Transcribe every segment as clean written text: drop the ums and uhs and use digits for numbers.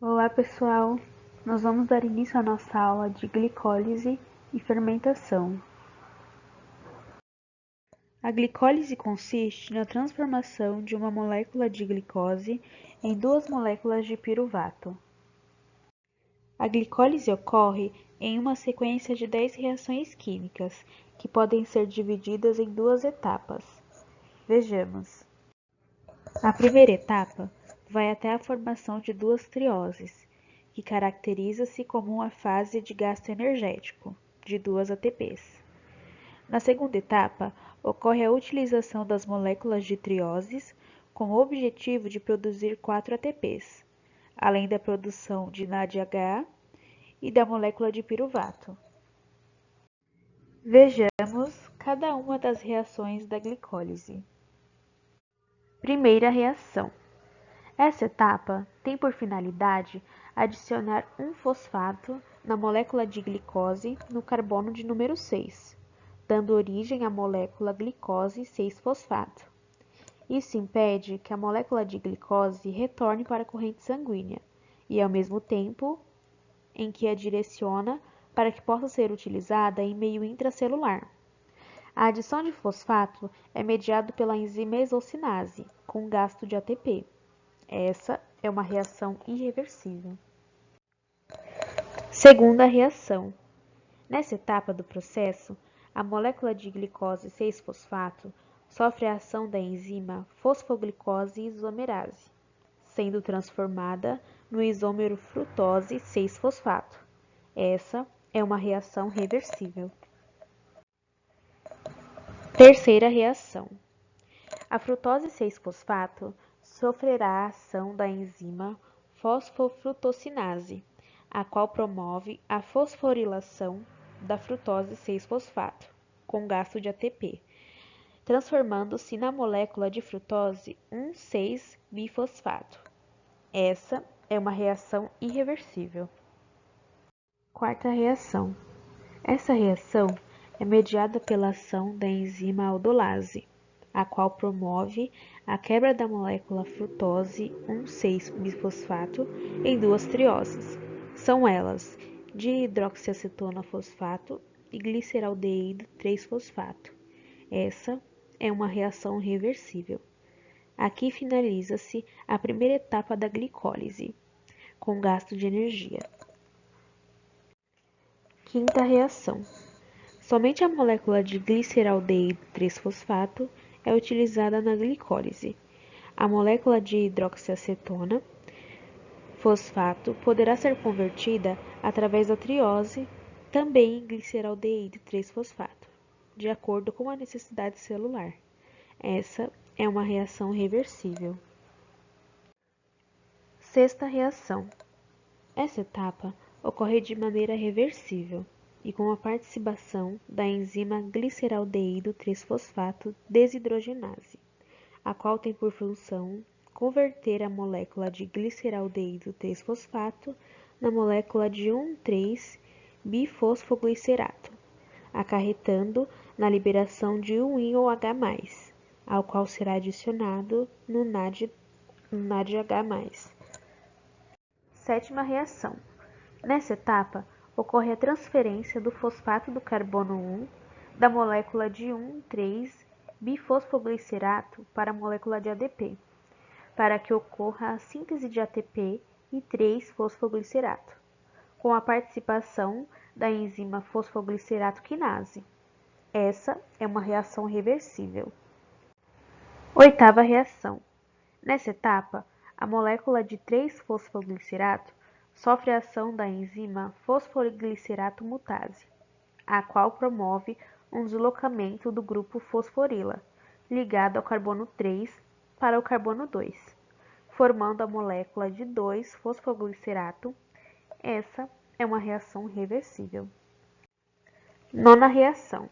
Olá pessoal, nós vamos dar início à nossa aula de glicólise e fermentação. A glicólise consiste na transformação de uma molécula de glicose em duas moléculas de piruvato. A glicólise ocorre em uma sequência de 10 reações químicas, que podem ser divididas em duas etapas. Vejamos. A primeira etapa vai até a formação de duas trioses, que caracteriza-se como uma fase de gasto energético, de 2 ATPs. Na segunda etapa, ocorre a utilização das moléculas de trioses com o objetivo de produzir 4 ATPs, além da produção de NADH e da molécula de piruvato. Vejamos cada uma das reações da glicólise. Primeira reação. Essa etapa tem por finalidade adicionar um fosfato na molécula de glicose no carbono de número 6, dando origem à molécula glicose 6-fosfato. Isso impede que a molécula de glicose retorne para a corrente sanguínea e, ao mesmo tempo, em que a direciona para que possa ser utilizada em meio intracelular. A adição de fosfato é mediada pela enzima exocinase, com gasto de ATP. Essa é uma reação irreversível. Segunda reação. Nessa etapa do processo, a molécula de glicose 6-fosfato sofre a ação da enzima fosfoglicose isomerase, sendo transformada no isômero frutose 6-fosfato. Essa é uma reação reversível. Terceira reação. A frutose 6-fosfato sofrerá a ação da enzima fosfofrutocinase, a qual promove a fosforilação da frutose 6-fosfato, com gasto de ATP, transformando-se na molécula de frutose 1,6-bifosfato. Essa é uma reação irreversível. Quarta reação. Essa reação é mediada pela ação da enzima aldolase, a qual promove a quebra da molécula frutose 1,6-bifosfato em duas trioses. São elas dihidroxiacetona fosfato e gliceraldeído 3-fosfato. Essa é uma reação reversível. Aqui finaliza-se a primeira etapa da glicólise, com gasto de energia. Quinta reação. Somente a molécula de gliceraldeído 3-fosfato é utilizada na glicólise. A molécula de hidroxiacetona fosfato poderá ser convertida através da triose, também em gliceraldeído 3-fosfato, de acordo com a necessidade celular. Essa é uma reação reversível. Sexta reação. Essa etapa ocorre de maneira reversível e com a participação da enzima gliceraldeído 3-fosfato desidrogenase, a qual tem por função converter a molécula de gliceraldeído 3-fosfato na molécula de 1,3-bifosfoglicerato, acarretando na liberação de um íon H+, ao qual será adicionado no NADH+. Sétima reação. Nessa etapa, ocorre a transferência do fosfato do carbono 1 da molécula de 1,3-bifosfoglicerato para a molécula de ADP, para que ocorra a síntese de ATP e 3-fosfoglicerato, com a participação da enzima fosfoglicerato quinase. Essa é uma reação reversível. Oitava reação. Nessa etapa, a molécula de 3-fosfoglicerato sofre a ação da enzima fosfoglicerato mutase, a qual promove um deslocamento do grupo fosforila, ligado ao carbono 3 para o carbono 2, formando a molécula de 2-fosfoglicerato. Essa é uma reação reversível. Nona reação.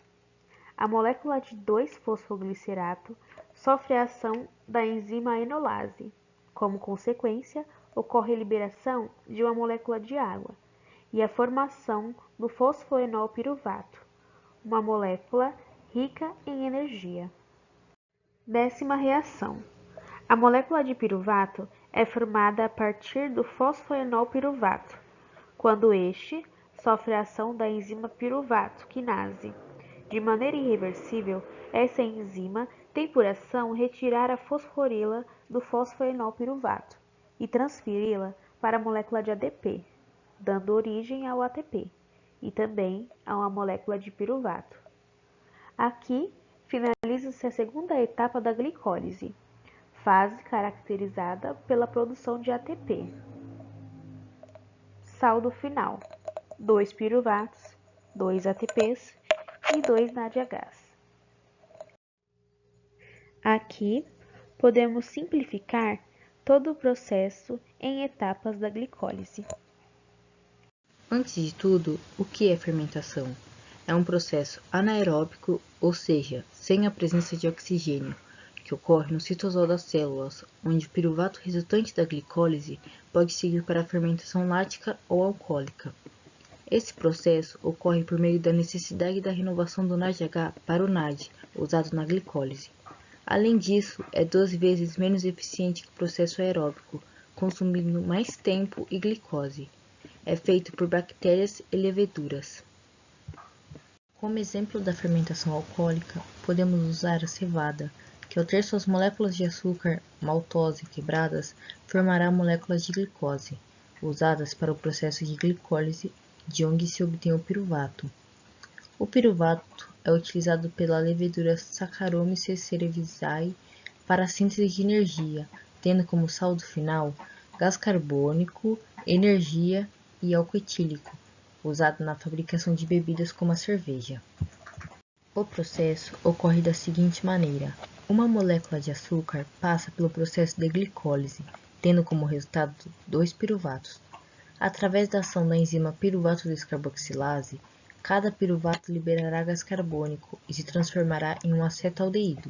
A molécula de 2-fosfoglicerato sofre a ação da enzima enolase. Como consequência, ocorre a liberação de uma molécula de água e a formação do fosfoenol piruvato, uma molécula rica em energia. Décima reação. A molécula de piruvato é formada a partir do fosfoenol piruvato, quando este sofre a ação da enzima piruvato quinase. De maneira irreversível, essa enzima tem por ação retirar a fosforila do fosfoenol piruvato e transferi-la para a molécula de ADP, dando origem ao ATP, e também a uma molécula de piruvato. Aqui finaliza-se a segunda etapa da glicólise, fase caracterizada pela produção de ATP. Saldo final: 2 piruvatos, 2 ATPs e 2 NADHs. Aqui podemos simplificar todo o processo em etapas da glicólise. Antes de tudo, o que é fermentação? É um processo anaeróbico, ou seja, sem a presença de oxigênio, que ocorre no citosol das células, onde o piruvato resultante da glicólise pode seguir para a fermentação lática ou alcoólica. Esse processo ocorre por meio da necessidade da renovação do NADH para o NAD, usado na glicólise. Além disso, é 12 vezes menos eficiente que o processo aeróbico, consumindo mais tempo e glicose. É feito por bactérias e leveduras. Como exemplo da fermentação alcoólica, podemos usar a cevada, que ao ter suas moléculas de açúcar, maltose quebradas, formará moléculas de glicose, usadas para o processo de glicólise, de onde se obtém o piruvato. O piruvato é utilizado pela levedura Saccharomyces cerevisiae para a síntese de energia, tendo como saldo final gás carbônico, energia e álcool etílico, usado na fabricação de bebidas como a cerveja. O processo ocorre da seguinte maneira: uma molécula de açúcar passa pelo processo de glicólise, tendo como resultado 2 piruvatos. Através da ação da enzima piruvato descarboxilase, cada piruvato liberará gás carbônico e se transformará em um acetaldeído.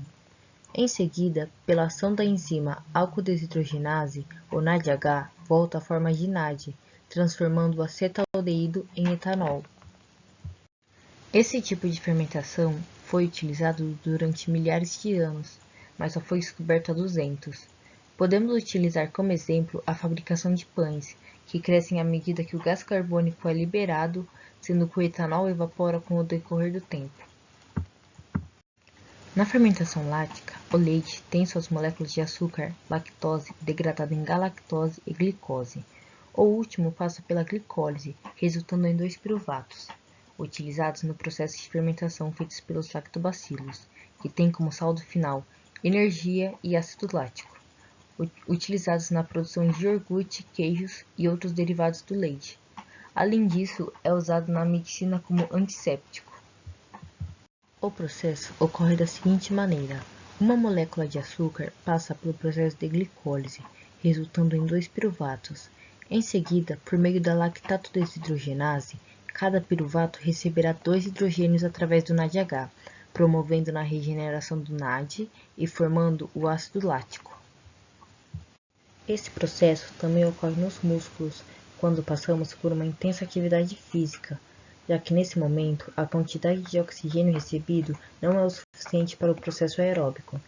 Em seguida, pela ação da enzima álcool-desidrogenase, o NADH volta à forma de NAD, transformando o acetaldeído em etanol. Esse tipo de fermentação foi utilizado durante milhares de anos, mas só foi descoberto há 200. Podemos utilizar como exemplo a fabricação de pães, que crescem à medida que o gás carbônico é liberado, sendo que o etanol evapora com o decorrer do tempo. Na fermentação lática, o leite tem suas moléculas de açúcar, lactose, degradada em galactose e glicose. O último passa pela glicólise, resultando em 2 piruvatos, utilizados no processo de fermentação feitos pelos lactobacilos, que tem como saldo final energia e ácido lático, utilizados na produção de iogurte, queijos e outros derivados do leite. Além disso, é usado na medicina como antisséptico. O processo ocorre da seguinte maneira: uma molécula de açúcar passa pelo processo de glicólise, resultando em 2 piruvatos. Em seguida, por meio da lactato desidrogenase, cada piruvato receberá 2 hidrogênios através do NADH, promovendo na regeneração do NAD e formando o ácido lático. Esse processo também ocorre nos músculos, quando passamos por uma intensa atividade física, já que nesse momento a quantidade de oxigênio recebido não é o suficiente para o processo aeróbico.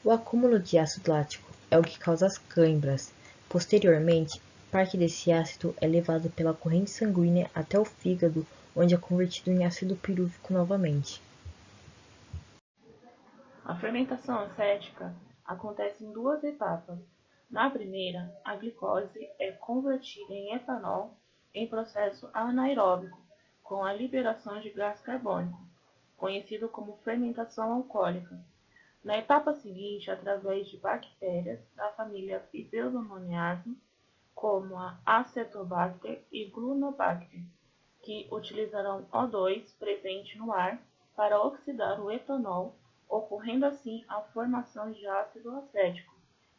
O acúmulo de ácido lático é o que causa as cãibras. Posteriormente, parte desse ácido é levado pela corrente sanguínea até o fígado, onde é convertido em ácido pirúvico novamente. A fermentação acética acontece em 2 etapas. Na primeira, a glicose é convertida em etanol em processo anaeróbico, com a liberação de gás carbônico, conhecido como fermentação alcoólica. Na etapa seguinte, através de bactérias da família Bifidobacteriaceae, como a Acetobacter e Glunobacter, que utilizarão O2 presente no ar para oxidar o etanol, ocorrendo assim a formação de ácido acético,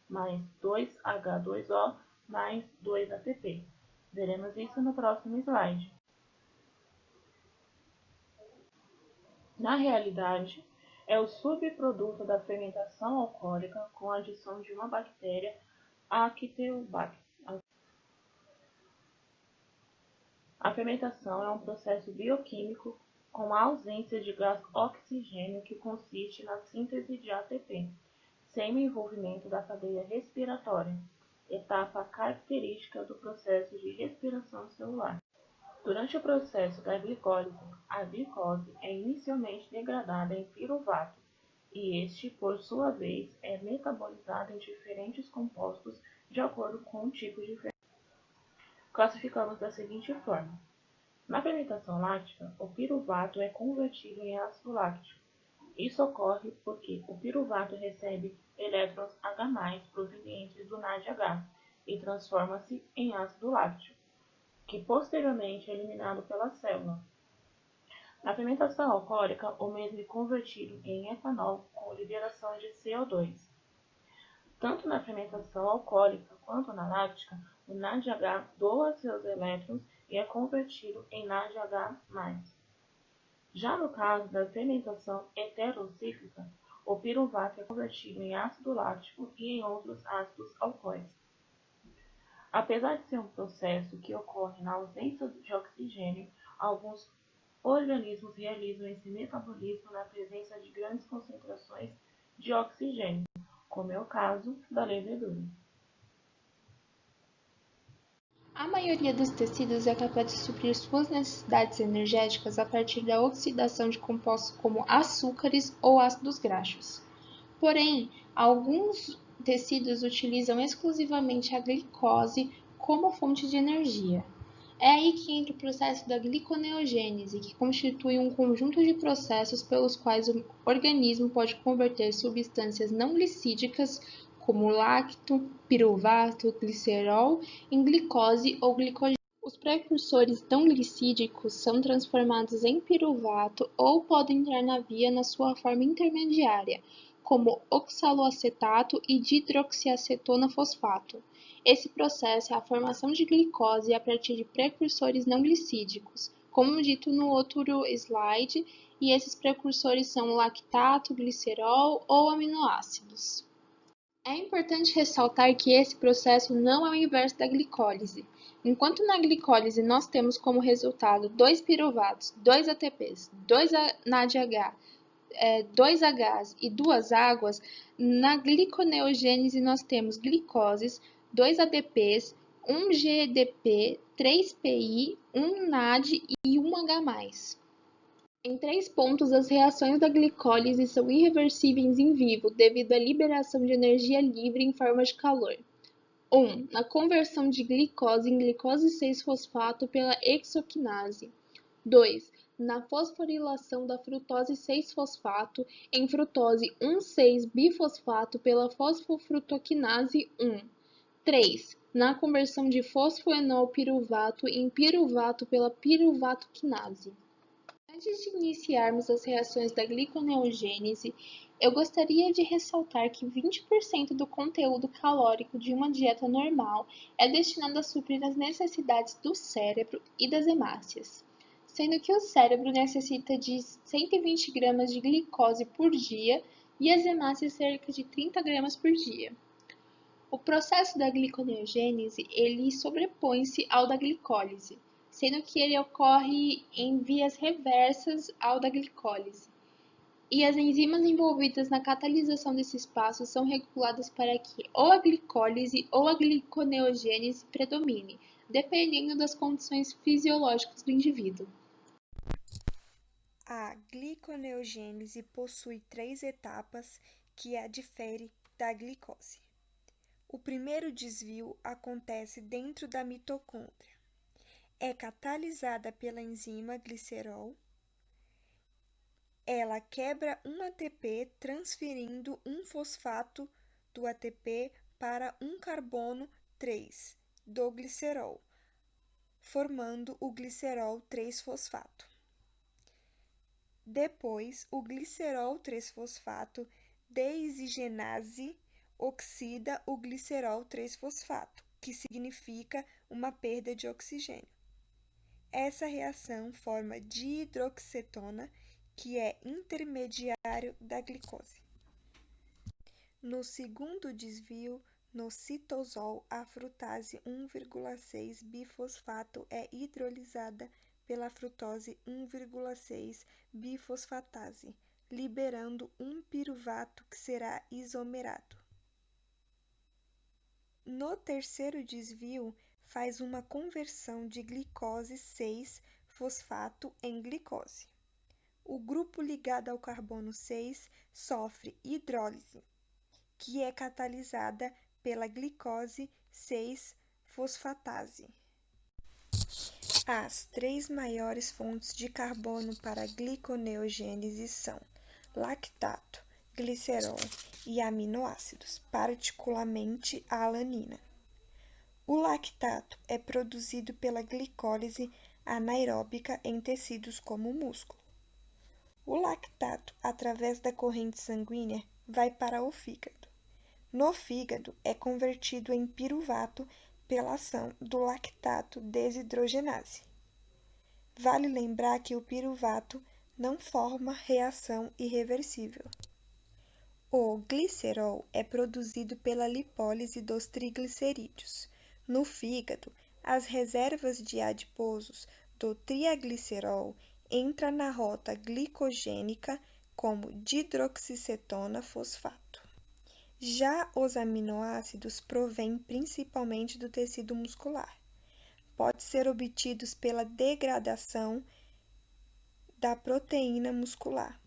mais 2H2O mais 2ATP. Veremos isso no próximo slide. Na realidade, é o subproduto da fermentação alcoólica com a adição de uma bactéria, Acetobacter. A fermentação é um processo bioquímico com a ausência de gás oxigênio que consiste na síntese de ATP, sem o envolvimento da cadeia respiratória. etapa característica do processo de respiração celular. Durante o processo da glicólise, a glicose é inicialmente degradada em piruvato e este, por sua vez, é metabolizado em diferentes compostos de acordo com o tipo de fermento. Classificamos da seguinte forma. Na fermentação láctea, o piruvato é convertido em ácido láctico. Isso ocorre porque o piruvato recebe elétrons H+, provenientes do NADH e transforma-se em ácido láctico, que posteriormente é eliminado pela célula. Na fermentação alcoólica, o mesmo é convertido em etanol com liberação de CO2. Tanto na fermentação alcoólica quanto na láctica, o NADH doa seus elétrons e é convertido em NADH+. Já no caso da fermentação heterocíclica, o piruvato é convertido em ácido lático e em outros ácidos alcoólicos. Apesar de ser um processo que ocorre na ausência de oxigênio, alguns organismos realizam esse metabolismo na presença de grandes concentrações de oxigênio, como é o caso da levedura. A maioria dos tecidos é capaz de suprir suas necessidades energéticas a partir da oxidação de compostos como açúcares ou ácidos graxos. Porém, alguns tecidos utilizam exclusivamente a glicose como fonte de energia. É aí que entra o processo da gliconeogênese, que constitui um conjunto de processos pelos quais o organismo pode converter substâncias não glicídicas, como lacto, piruvato, glicerol, em glicose ou glicogênio. Os precursores não glicídicos são transformados em piruvato ou podem entrar na via na sua forma intermediária, como oxaloacetato e dihidroxiacetona fosfato. Esse processo é a formação de glicose a partir de precursores não glicídicos, como dito no outro slide, e esses precursores são lactato, glicerol ou aminoácidos. É importante ressaltar que esse processo não é o inverso da glicólise. Enquanto na glicólise nós temos como resultado 2 piruvatos, 2 ATPs, 2 NADH, 2 Hs e 2 águas, na gliconeogênese nós temos glicoses, 2 ADPs, 1 GDP, 3 PI, 1 NAD e 1 H+. Em 3 pontos, as reações da glicólise são irreversíveis em vivo devido à liberação de energia livre em forma de calor. 1. Na conversão de glicose em glicose 6-fosfato pela hexoquinase. 2. Na fosforilação da frutose 6-fosfato em frutose 1,6-bifosfato pela fosfofrutoquinase 1. 3. Na conversão de fosfoenolpiruvato em piruvato pela piruvatoquinase. Antes de iniciarmos as reações da gliconeogênese, eu gostaria de ressaltar que 20% do conteúdo calórico de uma dieta normal é destinado a suprir as necessidades do cérebro e das hemácias, sendo que o cérebro necessita de 120 gramas de glicose por dia e as hemácias cerca de 30 gramas por dia. O processo da gliconeogênese, ele sobrepõe-se ao da glicólise, sendo que ele ocorre em vias reversas ao da glicólise. E as enzimas envolvidas na catalisação desses passos são reguladas para que ou a glicólise ou a gliconeogênese predomine, dependendo das condições fisiológicas do indivíduo. A gliconeogênese possui 3 etapas que a difere da glicose. O primeiro desvio acontece dentro da mitocôndria. É catalisada pela enzima glicerol. Ela quebra um ATP, transferindo um fosfato do ATP para um carbono 3 do glicerol, formando o glicerol 3-fosfato. Depois, o glicerol 3-fosfato desigenase oxida o glicerol 3-fosfato, que significa uma perda de oxigênio. Essa reação forma dihidroxetona, que é intermediário da glicose. No segundo desvio, no citosol, a frutase 1,6-bifosfato é hidrolisada pela frutose 1,6-bifosfatase, liberando um piruvato que será isomerado. No terceiro desvio, faz uma conversão de glicose 6-fosfato em glicose. O grupo ligado ao carbono 6 sofre hidrólise, que é catalisada pela glicose 6-fosfatase. As três maiores fontes de carbono para a gliconeogênese são lactato, glicerol e aminoácidos, particularmente a alanina. O lactato é produzido pela glicólise anaeróbica em tecidos como o músculo. O lactato, através da corrente sanguínea, vai para o fígado. No fígado, é convertido em piruvato pela ação do lactato desidrogenase. Vale lembrar que o piruvato não forma reação irreversível. O glicerol é produzido pela lipólise dos triglicerídeos. No fígado, as reservas de adiposos do triaglicerol entram na rota glicogênica como dihidroxicetona fosfato. Já os aminoácidos provêm principalmente do tecido muscular. Pode ser obtidos pela degradação da proteína muscular.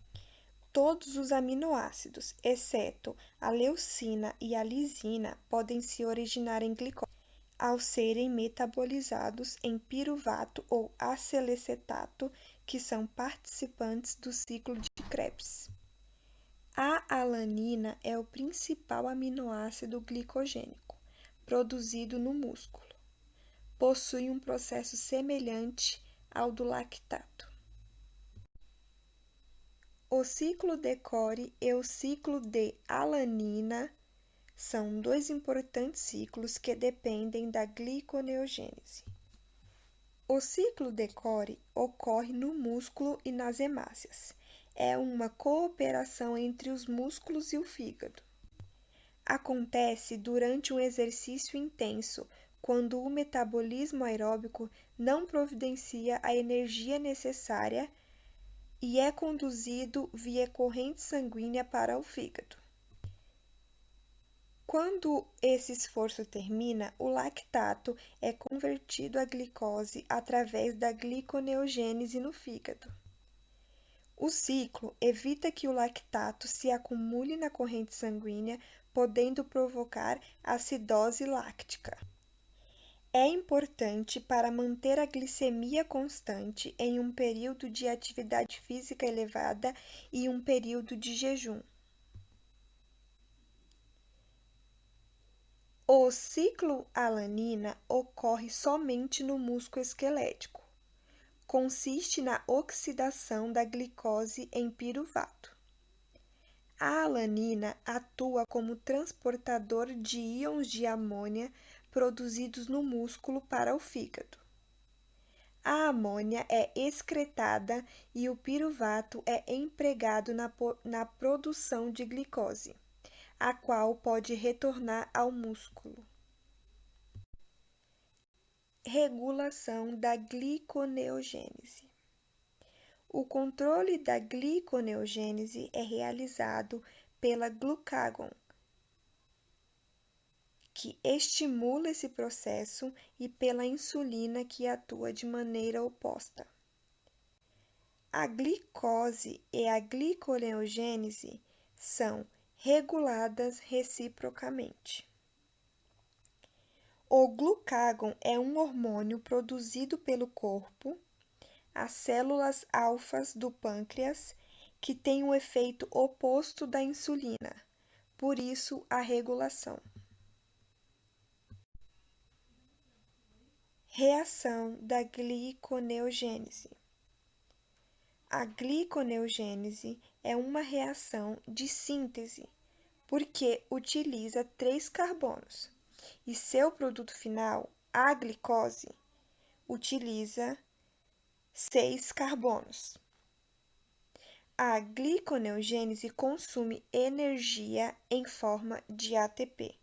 Todos os aminoácidos, exceto a leucina e a lisina, podem se originar em glicose, ao serem metabolizados em piruvato ou acelecetato, que são participantes do ciclo de Krebs. A alanina é o principal aminoácido glicogênico, produzido no músculo. Possui um processo semelhante ao do lactato. O ciclo de Cori e o ciclo de alanina são dois importantes ciclos que dependem da gliconeogênese. O ciclo de Cori ocorre no músculo e nas hemácias. É uma cooperação entre os músculos e o fígado. Acontece durante um exercício intenso, quando o metabolismo aeróbico não providencia a energia necessária e é conduzido via corrente sanguínea para o fígado. Quando esse esforço termina, o lactato é convertido a glicose através da gliconeogênese no fígado. O ciclo evita que o lactato se acumule na corrente sanguínea, podendo provocar acidose láctica. É importante para manter a glicemia constante em um período de atividade física elevada e um período de jejum. O ciclo alanina ocorre somente no músculo esquelético. Consiste na oxidação da glicose em piruvato. A alanina atua como transportador de íons de amônia produzidos no músculo para o fígado. A amônia é excretada e o piruvato é empregado na produção de glicose, a qual pode retornar ao músculo. Regulação da gliconeogênese. O controle da gliconeogênese é realizado pela glucagon, que estimula esse processo, e pela insulina, que atua de maneira oposta. A glicose e a gliconeogênese são reguladas reciprocamente. O glucagon é um hormônio produzido pelo corpo, as células alfas do pâncreas, que tem um efeito oposto da insulina, por isso a regulação. Reação da gliconeogênese. A gliconeogênese é uma reação de síntese, porque utiliza 3 carbonos, e seu produto final, a glicose, utiliza 6 carbonos. A gliconeogênese consome energia em forma de ATP.